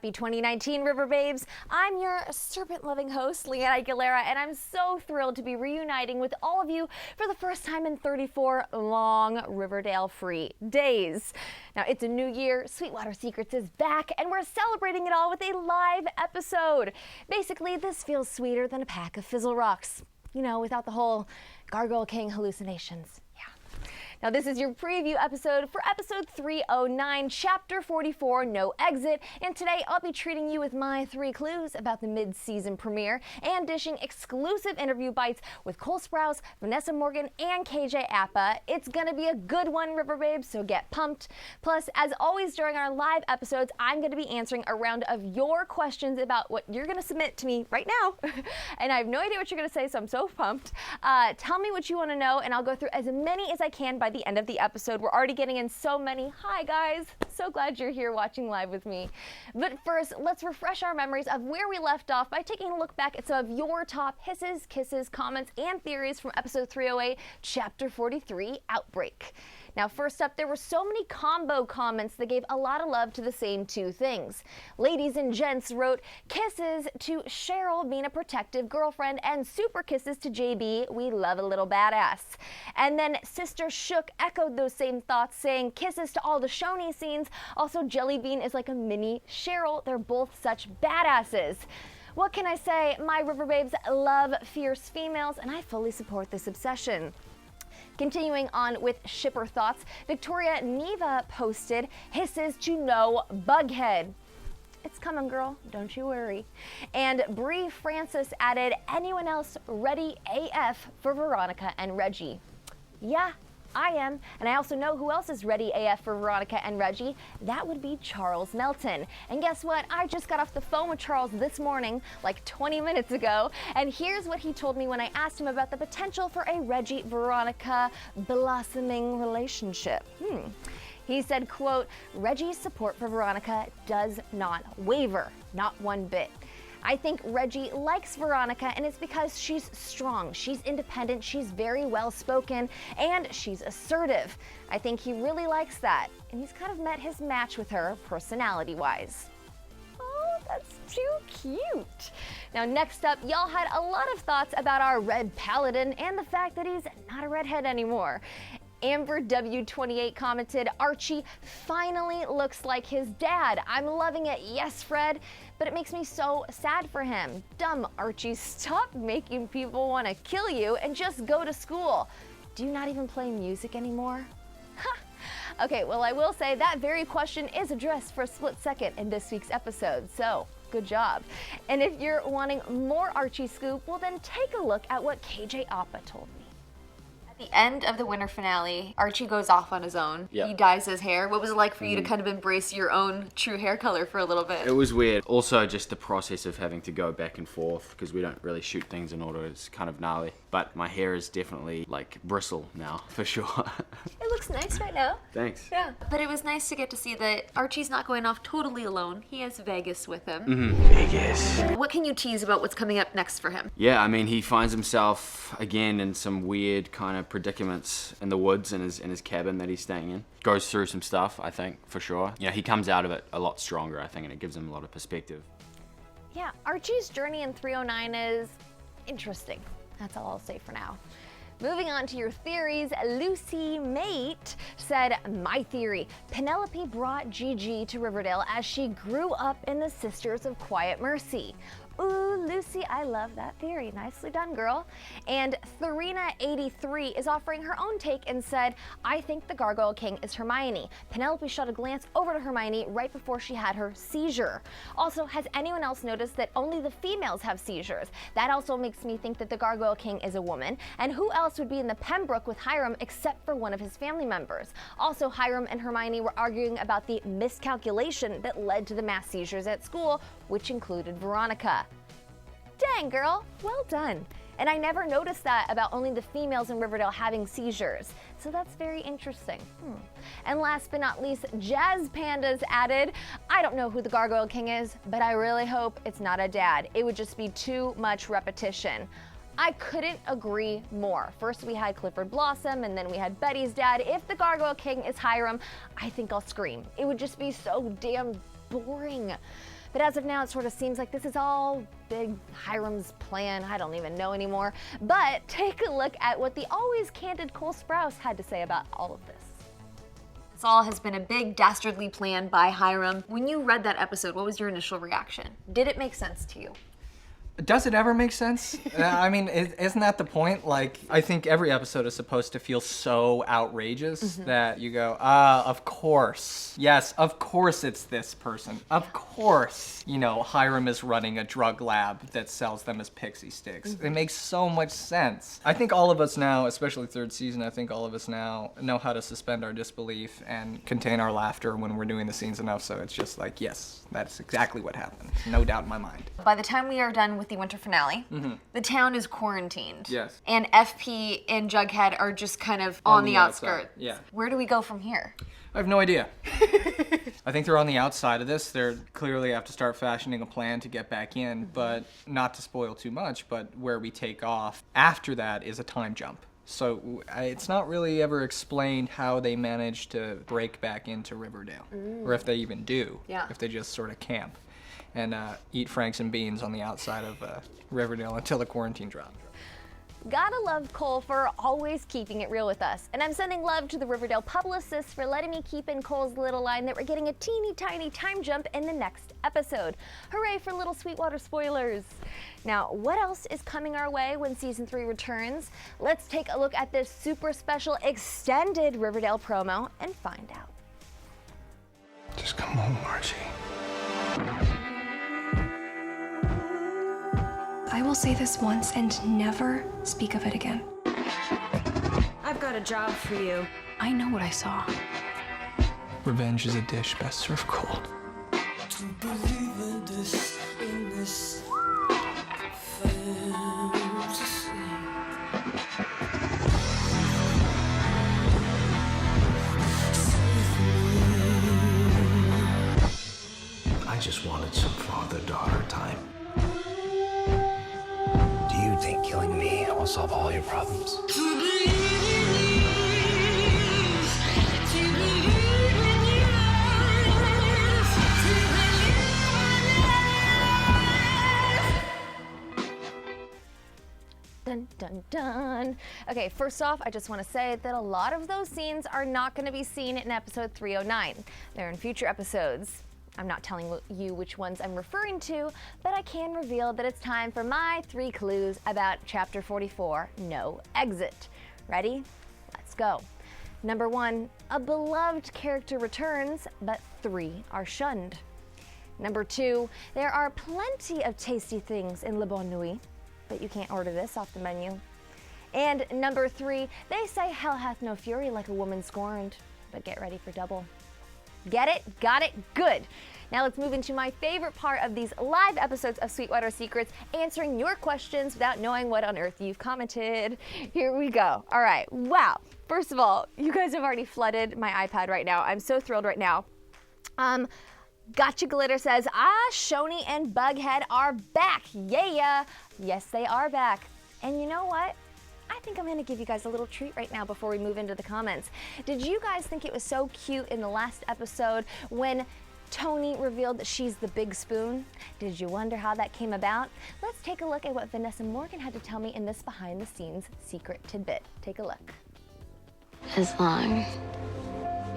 Happy 2019, River Babes. I'm your serpent-loving host, Leanne Aguilera, and I'm so thrilled to be reuniting with all of you for the first time in 34 long Riverdale-free days. Now, it's a new year, Sweetwater Secrets is back, and we're celebrating it all with a live episode. Basically, this feels sweeter than a pack of Fizzle Rocks. You know, without the whole Gargoyle King hallucinations. Now, this is your preview episode for episode 309, chapter 44, No Exit. And today I'll be treating you with my 3 clues about the mid-season premiere and dishing exclusive interview bites with Cole Sprouse, Vanessa Morgan, and KJ Apa. It's gonna be a good one, River Babes, so get pumped. Plus, as always during our live episodes, I'm gonna be answering a round of your questions about what you're gonna submit to me right now. And I have no idea what you're gonna say, so I'm so pumped. Tell me what you wanna know, and I'll go through as many as I can by the end of the episode. We're already getting in so many. Hi guys, so glad you're here watching live with me. But first, let's refresh our memories of where we left off by taking a look back at some of your top hisses, kisses, comments, and theories from episode 308, chapter 43, Outbreak. Now, first up, there were so many combo comments that gave a lot of love to the same 2 things. Ladies and gents wrote kisses to Cheryl being a protective girlfriend and super kisses to JB, we love a little badass. And then Sister Shook echoed those same thoughts, saying kisses to all the Choni scenes. Also, Jellybean is like a mini Cheryl. They're both such badasses. What can I say? My River Babes love fierce females, and I fully support this obsession. Continuing on with shipper thoughts, Victoria Neva posted hisses to no Bughead. It's coming, girl, don't you worry. And Bree Francis added, anyone else ready AF for Veronica and Reggie? Yeah, I am, and I also know who else is ready AF for Veronica and Reggie. That would be Charles Melton. And guess what? I just got off the phone with Charles this morning, like 20 minutes ago, and here's what he told me when I asked him about the potential for a Reggie-Veronica blossoming relationship. He said, quote, Reggie's support for Veronica does not waver, not one bit. I think Reggie likes Veronica, and it's because she's strong, she's independent, she's very well spoken, and she's assertive. I think he really likes that, and he's kind of met his match with her personality-wise. Oh, that's too cute. Now, next up, y'all had a lot of thoughts about our Red Paladin and the fact that he's not a redhead anymore. Amber W28 commented, Archie finally looks like his dad. I'm loving it. Yes, Fred. But it makes me so sad for him. Dumb Archie, stop making people want to kill you and just go to school. Do you not even play music anymore? Ha! Okay, well, I will say that very question is addressed for a split second in this week's episode, so good job. And if you're wanting more Archie scoop, well then take a look at what KJ Apa told me. The end of the winter finale, Archie goes off on his own. Yep. He dyes his hair. What was it like for you to kind of embrace your own true hair color for a little bit? It was weird. Also, just the process of having to go back and forth because we don't really shoot things in order is kind of gnarly. But my hair is definitely like bristle now, for sure. It looks nice right now. Thanks. Yeah. But it was nice to get to see that Archie's not going off totally alone. He has Vegas with him. Vegas. What can you tease about what's coming up next for him? Yeah, I mean, he finds himself again in some weird kind of predicaments in the woods in his cabin that he's staying in. Goes through some stuff, I think, for sure. Yeah, he comes out of it a lot stronger, I think, and it gives him a lot of perspective. Yeah, Archie's journey in 309 is interesting. That's all I'll say for now. Moving on to your theories, Lucy Mate said, my theory, Penelope brought Gigi to Riverdale as she grew up in the Sisters of Quiet Mercy. Ooh, Lucy, I love that theory. Nicely done, girl. And Therina83 is offering her own take and said, I think the Gargoyle King is Hermione. Penelope shot a glance over to Hermione right before she had her seizure. Also, has anyone else noticed that only the females have seizures? That also makes me think that the Gargoyle King is a woman. And who else would be in the Pembroke with Hiram except for one of his family members? Also, Hiram and Hermione were arguing about the miscalculation that led to the mass seizures at school, which included Veronica. Dang, girl, well done. And I never noticed that about only the females in Riverdale having seizures. So that's very interesting. And last but not least, Jazz Pandas added, I don't know who the Gargoyle King is, but I really hope it's not a dad. It would just be too much repetition. I couldn't agree more. First we had Clifford Blossom, and then we had Betty's dad. If the Gargoyle King is Hiram, I think I'll scream. It would just be so damn boring. But as of now, it sort of seems like this is all big Hiram's plan. I don't even know anymore. But take a look at what the always candid Cole Sprouse had to say about all of this. This all has been a big dastardly plan by Hiram. When you read that episode, what was your initial reaction? Did it make sense to you? Does it ever make sense? I mean, isn't that the point? Like, I think every episode is supposed to feel so outrageous that you go, of course. Yes, of course it's this person. Of course, you know, Hiram is running a drug lab that sells them as pixie sticks. It makes so much sense. I think all of us now, especially third season, I think all of us now know how to suspend our disbelief and contain our laughter when we're doing the scenes enough, so it's just like, yes, that's exactly what happened. No doubt in my mind. By the time we are done with the winter finale, the town is quarantined. Yes. And FP and Jughead are just kind of on the outskirts. outside, yeah. Where do we go from here? I have no idea. I think they're on the outside of this. They're clearly have to start fashioning a plan to get back in, but not to spoil too much, but where we take off after that is a time jump. So it's not really ever explained how they managed to break back into Riverdale, or if they even do, if they just sort of camp and eat Franks and beans on the outside of Riverdale until the quarantine drops. Gotta love Cole for always keeping it real with us. And I'm sending love to the Riverdale publicists for letting me keep in Cole's little line that we're getting a teeny tiny time jump in the next episode. Hooray for little Sweetwater spoilers. Now, what else is coming our way when season 3 returns? Let's take a look at this super special extended Riverdale promo and find out. Just come home, Archie. I will say this once and never speak of it again. I've got a job for you. I know what I saw. Revenge is a dish best served cold. To believe in this fantasy. I just wanted some father-daughter time. Do you think killing me will solve all your problems? Dun, dun, dun. Okay, first off, I just want to say that a lot of those scenes are not going to be seen in episode 309. They're in future episodes. I'm not telling you which ones I'm referring to, but I can reveal that it's time for my 3 clues about Chapter 44, No Exit. Ready? Let's go. Number 1, a beloved character returns, but 3 are shunned. Number 2, there are plenty of tasty things in Le Bon Nuit, but you can't order this off the menu. And number 3, they say hell hath no fury like a woman scorned, but get ready for double. Get it? Got it? Good. Now let's move into my favorite part of these live episodes of Sweetwater Secrets, answering your questions without knowing what on earth you've commented. Here we go. All right. Wow. First of all, you guys have already flooded my iPad right now. I'm so thrilled right now. Gotcha Glitter says, Choni and Bughead are back. Yeah. Yes, they are back. And you know what? I think I'm going to give you guys a little treat right now before we move into the comments. Did you guys think it was so cute in the last episode when Choni revealed that she's the big spoon? Did you wonder how that came about? Let's take a look at what Vanessa Morgan had to tell me in this behind-the-scenes secret tidbit. Take a look. As long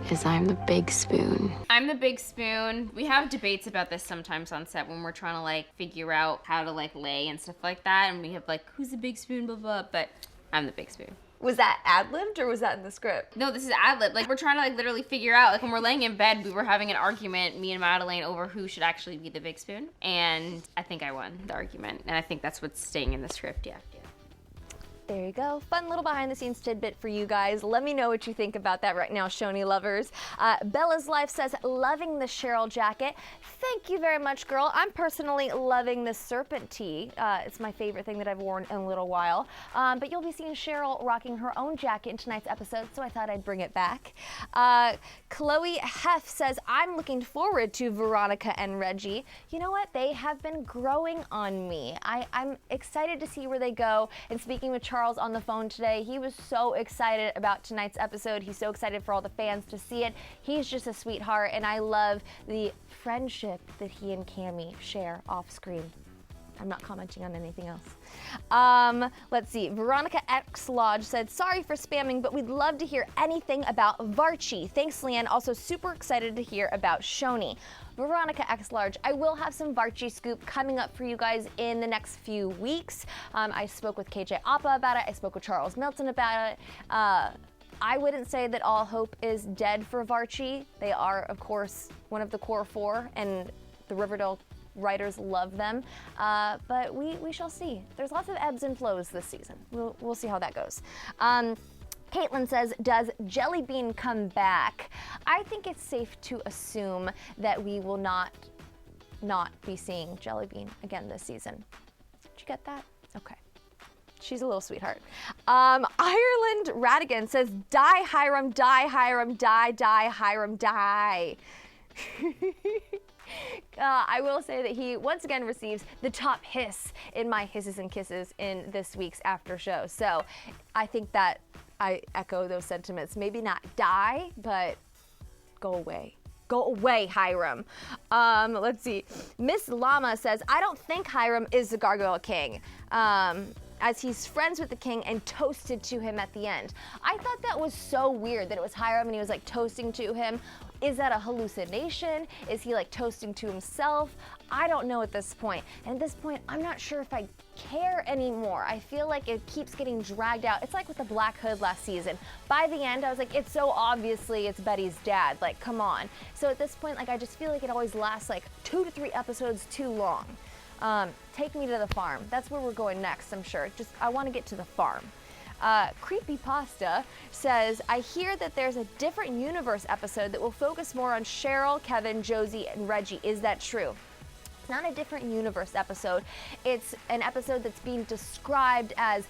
as I'm the big spoon. I'm the big spoon. We have debates about this sometimes on set when we're trying to like figure out how to like lay and stuff like that, and we have like, who's the big spoon, blah, blah, but I'm the big spoon. Was that ad-libbed or was that in the script? No, this is ad-lib. Like, we're trying to like literally figure out, like when we're laying in bed, we were having an argument, me and Madeline, over who should actually be the big spoon, and I think I won the argument, and I think that's what's staying in the script, yeah. There you go. Fun little behind-the-scenes tidbit for you guys. Let me know what you think about that right now, Choni lovers. Bella's Life says, loving the Cheryl jacket. Thank you very much, girl. I'm personally loving this serpent tee. It's my favorite thing that I've worn in a little while. But you'll be seeing Cheryl rocking her own jacket in tonight's episode, so I thought I'd bring it back. Chloe Heff says, I'm looking forward to Veronica and Reggie. You know what? They have been growing on me. I'm excited to see where they go. And speaking with Charles Charles on the phone today. He was so excited about tonight's episode. He's so excited for all the fans to see it. He's just a sweetheart, and I love the friendship that he and Cammie share off screen. I'm not commenting on anything else. Let's see. Veronica X Lodge said, sorry for spamming, but we'd love to hear anything about Archie. Thanks, Leanne. Also super excited to hear about Choni. Veronica X Large, I will have some Archie scoop coming up for you guys in the next few weeks. I spoke with KJ Appa about it. I spoke with Charles Milton about it. I wouldn't say that all hope is dead for Archie. They are, of course, one of the core four, and the Riverdale writers love them, but we shall see. There's lots of ebbs and flows this season. We'll see how that goes. Caitlin says, does Jellybean come back? I think it's safe to assume that we will not be seeing Jellybean again this season. Did you get that? Okay. She's a little sweetheart. Ireland Radigan says, die Hiram, die Hiram, die Hiram, die. I will say that he once again receives the top hiss in my hisses and kisses in this week's after show. So I think that I echo those sentiments. Maybe not die, but go away. Go away, Hiram. Let's see. Miss Llama says, I don't think Hiram is the Gargoyle King, as he's friends with the king and toasted to him at the end. I thought that was so weird that it was Hiram and he was like toasting to him. Is that a hallucination? Is he like toasting to himself? I don't know at this point. And at this point, I'm not sure if I care anymore. I feel like it keeps getting dragged out. It's like with the Black Hood last season. By the end, I was like, it's so obviously it's Betty's dad. Like, come on. So at this point, like, I just feel like it always lasts like 2 to 3 episodes too long. Take me to the farm. That's where we're going next, I'm sure. I want to get to the farm. Creepypasta says, I hear that there's a different universe episode that will focus more on Cheryl, Kevin, Josie, and Reggie. Is that true? It's not a different universe episode. It's an episode that's being described as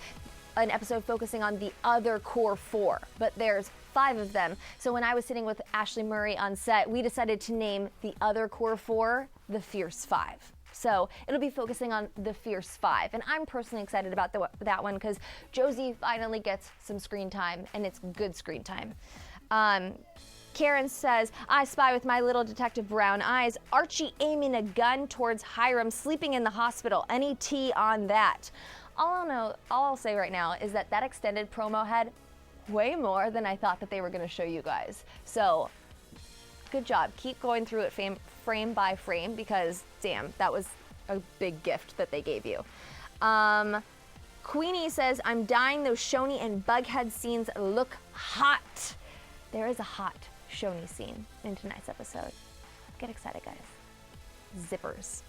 an episode focusing on the other core 4, but there's 5 of them. So when I was sitting with Ashley Murray on set, we decided to name the other core 4 the Fierce 5. So it'll be focusing on the Fierce 5. And I'm personally excited about that one because Josie finally gets some screen time, and it's good screen time. Karen says, I spy with my little detective brown eyes. Archie aiming a gun towards Hiram sleeping in the hospital. Any tea on that? All I'll say right now is that extended promo had way more than I thought that they were going to show you guys. So good job. Keep going through it frame by frame because, damn, that was a big gift that they gave you. Queenie says, I'm dying. Those Choni and Bughead scenes look hot. There is a hot Choni scene in tonight's episode. Get excited, guys. Zippers.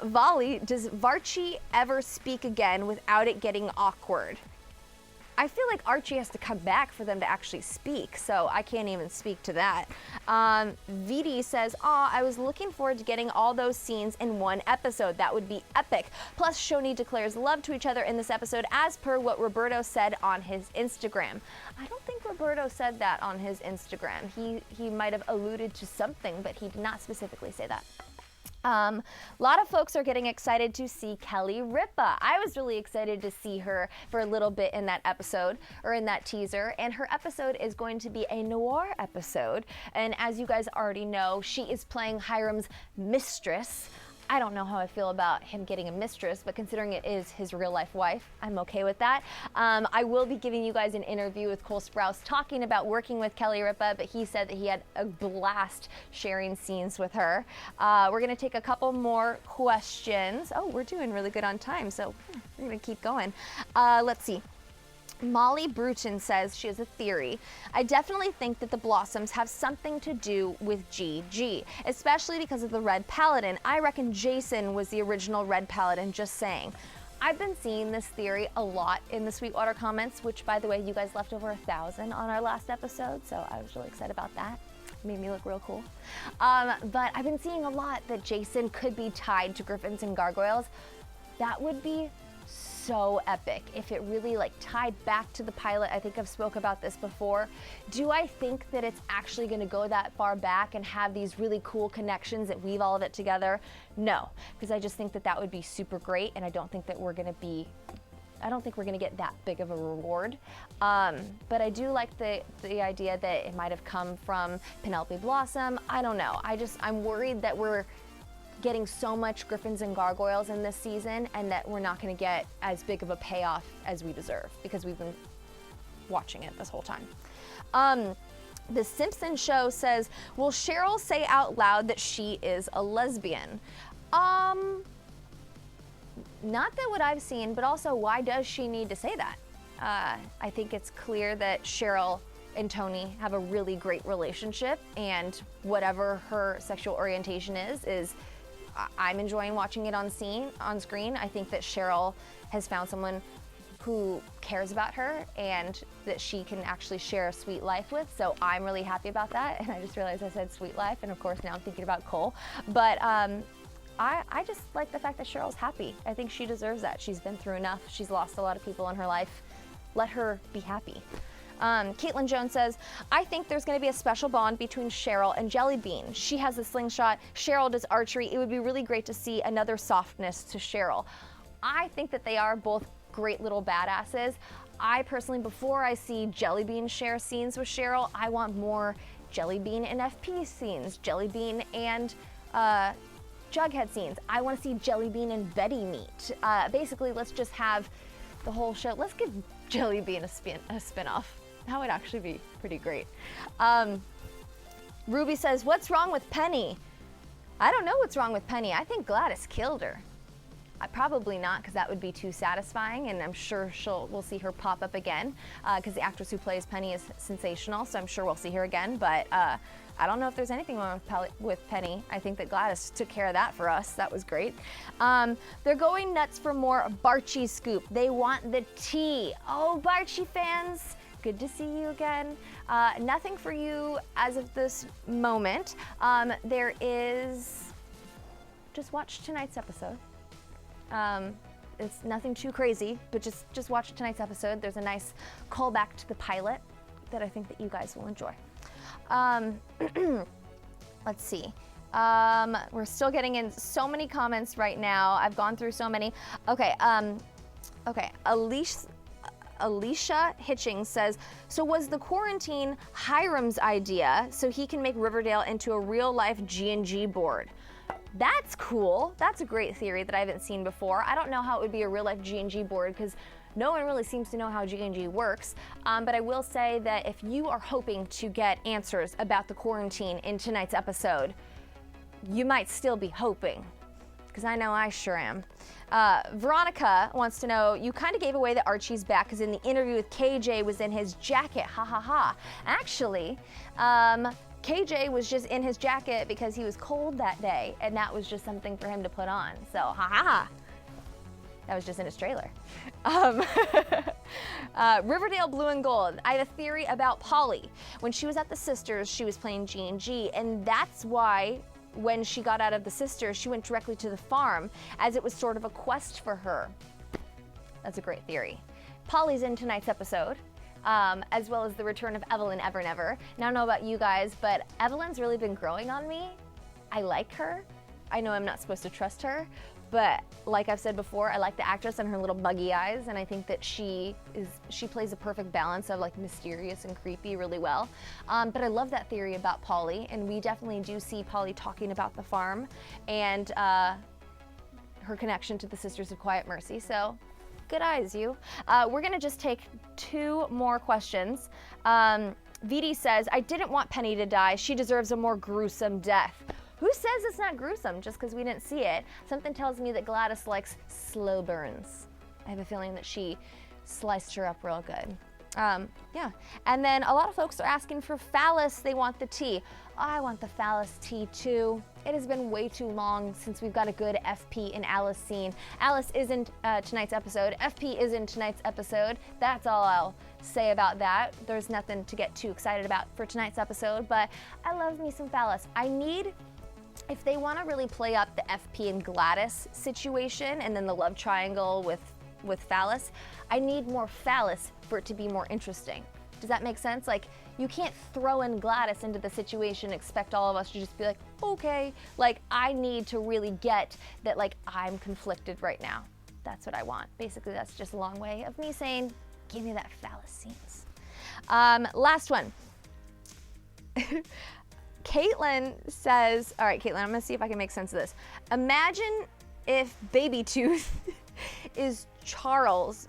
Volley, does Archie ever speak again without it getting awkward? I feel like Archie has to come back for them to actually speak, so I can't even speak to that. VD says, I was looking forward to getting all those scenes in one episode. That would be epic. Plus, Choni declares love to each other in this episode, as per what Roberto said on his Instagram. I don't think Roberto said that on his Instagram. He might have alluded to something, but he did not specifically say that. A lot of folks are getting excited to see Kelly Ripa. I was really excited to see her for a little bit in that episode, or in that teaser, and her episode is going to be a noir episode. And as you guys already know, she is playing Hiram's mistress. I don't know how I feel about him getting a mistress, but considering it is his real life wife, I'm okay with that. I will be giving you guys an interview with Cole Sprouse talking about working with Kelly Ripa, but he said that he had a blast sharing scenes with her. We're gonna take a couple more questions. Oh, we're doing really good on time, so we're gonna keep going. Let's see. Molly Bruton says she has a theory. I definitely think that the Blossoms have something to do with GG, especially because of the Red Paladin. I reckon Jason was the original Red Paladin, just saying. I've been seeing this theory a lot in the Sweetwater comments, which, by the way, you guys left over 1,000 on our last episode, so I was really excited about that. Made me look real cool. But I've been seeing a lot that Jason could be tied to Griffins and Gargoyles. That would be so epic if it really like tied back to the pilot. I think I've spoke about this before. Do I think that it's actually going to go that far back and have these really cool connections that weave all of it together? No, because I just think that would be super great, and I don't think that we're going to be I don't think we're gonna get that big of a reward. But I do like the idea that it might have come from Penelope Blossom. I don't know. I'm worried that we're getting so much Griffins and Gargoyles in this season and that we're not gonna get as big of a payoff as we deserve because we've been watching it this whole time. The Simpsons show says, will Cheryl say out loud that she is a lesbian? Not that what I've seen, but also why does she need to say that? I think it's clear that Cheryl and Tony have a really great relationship, and whatever her sexual orientation is I'm enjoying watching it on screen. I think that Cheryl has found someone who cares about her and that she can actually share a sweet life with, so I'm really happy about that. And I just realized I said sweet life, and of course now I'm thinking about Cole. But I just like the fact that Cheryl's happy. I think she deserves that. She's been through enough. She's lost a lot of people in her life. Let her be happy. Caitlin Jones says, I think there's going to be a special bond between Cheryl and Jellybean. She has the slingshot, Cheryl does archery. It would be really great to see another softness to Cheryl. I think that they are both great little badasses. I personally, before I see Jellybean share scenes with Cheryl, I want more Jellybean and FP scenes, Jellybean and Jughead scenes. I want to see Jellybean and Betty meet. Basically, let's just have the whole show. Let's give Jellybean a spin-off. That would actually be pretty great. Ruby says, what's wrong with Penny? I don't know what's wrong with Penny. I think Gladys killed her. Probably not, because that would be too satisfying, and I'm sure we'll see her pop up again, because the actress who plays Penny is sensational, so I'm sure we'll see her again, but I don't know if there's anything wrong with Penny. I think that Gladys took care of that for us. That was great. They're going nuts for more Barchie scoop. They want the tea. Oh, Barchie fans, good to see you again. Nothing for you as of this moment. There is, just watch tonight's episode. It's nothing too crazy, but just watch tonight's episode. There's a nice callback to the pilot that I think that you guys will enjoy. Let's see. We're still getting in so many comments right now. I've gone through so many. Okay. Alicia Hitchings says, so was the quarantine Hiram's idea so he can make Riverdale into a real-life G&G board? That's cool. That's a great theory that I haven't seen before. I don't know how it would be a real-life G&G board because no one really seems to know how G&G works. But I will say that if you are hoping to get answers about the quarantine in tonight's episode, you might still be hoping, because I know I sure am. Veronica wants to know, you kind of gave away that Archie's back because in the interview with KJ was in his jacket, ha ha ha. Actually, KJ was just in his jacket because he was cold that day, and that was just something for him to put on. So, ha ha ha. That was just in his trailer. Riverdale Blue and Gold. I have a theory about Polly. When she was at the Sisters, she was playing G&G, and that's why when she got out of the Sisters, she went directly to the farm, as it was sort of a quest for her. That's a great theory. Polly's in tonight's episode. As well as the return of Evelyn Evernever. Now, I don't know about you guys, but Evelyn's really been growing on me. I like her. I know I'm not supposed to trust her, but like I've said before, I like the actress and her little buggy eyes, and I think that she plays a perfect balance of like mysterious and creepy really well. But I love that theory about Polly, and we definitely do see Polly talking about the farm and her connection to the Sisters of Quiet Mercy. So, good eyes, you. We're gonna just take two more questions. VD says, I didn't want Penny to die. She deserves a more gruesome death. Who says it's not gruesome just because we didn't see it? Something tells me that Gladys likes slow burns. I have a feeling that she sliced her up real good. Yeah. And then a lot of folks are asking for phallus. They want the tea. I want the phallus tea too. It has been way too long since we've got a good FP and Alice scene. Alice isn't tonight's episode. FP is in tonight's episode. That's all I'll say about that. There's nothing to get too excited about for tonight's episode, but I love me some phallus. If they want to really play up the FP and Gladys situation and then the love triangle with phallus, I need more phallus for it to be more interesting. Does that make sense? Like, you can't throw in Gladys into the situation and expect all of us to just be like, okay. Like, I need to really get that, like, I'm conflicted right now. That's what I want. Basically, that's just a long way of me saying, give me that phallus scenes. Last one. Caitlin says, all right, Caitlin, I'm gonna see if I can make sense of this. Imagine if Baby Tooth is Charles.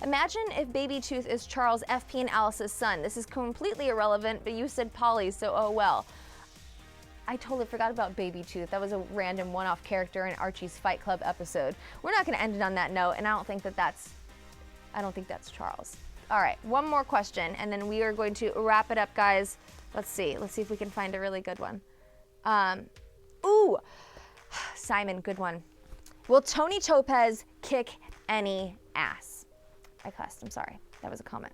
Imagine if Baby Tooth is Charles, FP, and Alice's son. This is completely irrelevant, but you said Polly, so oh well. I totally forgot about Baby Tooth. That was a random one-off character in Archie's Fight Club episode. We're not gonna end it on that note, and I don't think that's Charles. All right, one more question, and then we are going to wrap it up, guys. Let's see if we can find a really good one. Simon, good one. Will Tony Topaz kick any ass? I cussed, I'm sorry. That was a comment.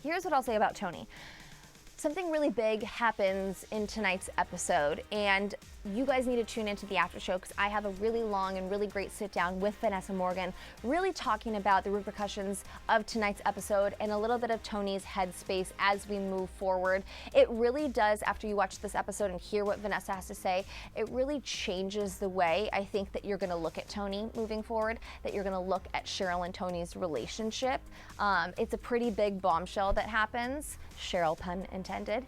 Here's what I'll say about Tony. Something really big happens in tonight's episode, and you guys need to tune into the after show because I have a really long and really great sit down with Vanessa Morgan, really talking about the repercussions of tonight's episode and a little bit of Tony's headspace as we move forward. It really does, after you watch this episode and hear what Vanessa has to say, it really changes the way I think that you're gonna look at Tony moving forward, that you're gonna look at Cheryl and Tony's relationship. It's a pretty big bombshell that happens, Cheryl pun intended.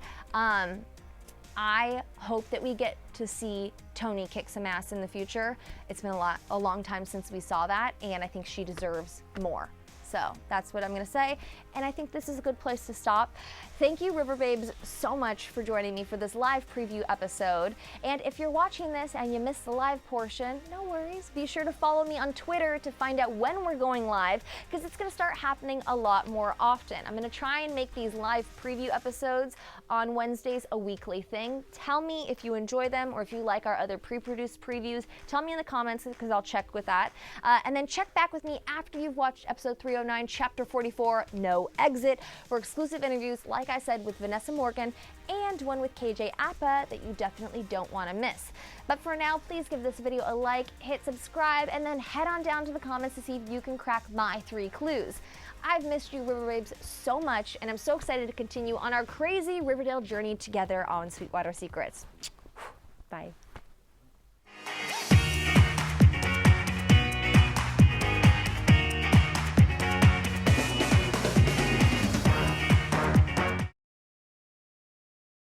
I hope that we get to see Tony kick some ass in the future. It's been a long time since we saw that, and I think she deserves more. So that's what I'm gonna say, and I think this is a good place to stop. Thank you, River Babes, so much for joining me for this live preview episode. And if you're watching this and you missed the live portion, no worries. Be sure to follow me on Twitter to find out when we're going live, because it's gonna start happening a lot more often. I'm gonna try and make these live preview episodes on Wednesdays a weekly thing. Tell me if you enjoy them or if you like our other pre-produced previews. Tell me in the comments, because I'll check with that. And then check back with me after you've watched episode 309, chapter 44, No Exit, for exclusive interviews, like I said, with Vanessa Morgan, and one with KJ Appa that you definitely don't want to miss. But for now, please give this video a like, hit subscribe, and then head on down to the comments to see if you can crack my 3 clues. I've missed you, River Babes, so much, and I'm so excited to continue on our crazy Riverdale journey together on Sweetwater Secrets. Bye.